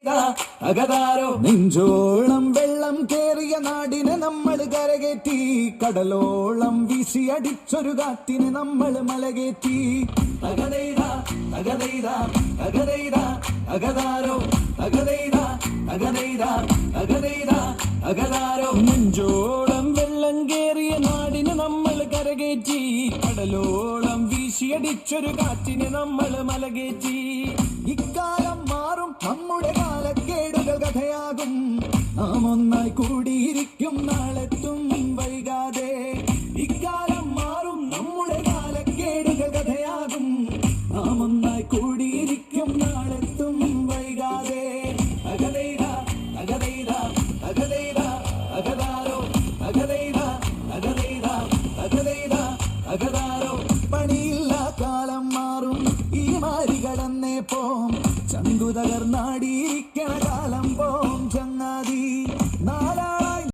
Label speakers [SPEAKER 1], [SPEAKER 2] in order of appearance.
[SPEAKER 1] അകതാരോ നെഞ്ചോളം വെള്ളം കേറിയ നാടിനെ നമ്മൾ കരകേറ്റി, കടലോളം വീശി അടിച്ചൊരു കാറ്റിനെ നമ്മൾ മലകേറ്റി. തകതൈത തകതൈത തകതൈത അകതാരോ തകതൈത തകതൈത തകതൈത അകതാരോ. നെഞ്ചോളം വെള്ളം കേറിയ നാടിനെ നമ്മൾ കരകേറ്റി, കടലോളം വീശിയടിച്ചൊരു കാറ്റിനെ നമ്മൾ മലകേറ്റി. ഇക്കാലം മാറും, നമ്മുടെ കാലക്കേടുകൾ കഥയാകും, നാം ഒന്നായി കൂടിയിരിക്കും നാളെത്തും വൈകാതെ. ഇക്കാലം മാറും, നമ്മുടെ കാലക്കേടുകൾ കഥയാകും, നാം ഒന്നായി കൂടിയിരിക്കും നാളെത്തും വൈകാതെ. അകതൈത അകതൈത അകതൈത അകതാരോ അകതൈത അകതൈത അകതൈത അകതാരോ. പണിയില്ല കാലം മാറും, ഈ മാരി കടന്നേ പോം, ചങ്കു തകർന്നാടിയിരിക്കണ കാലം പോ.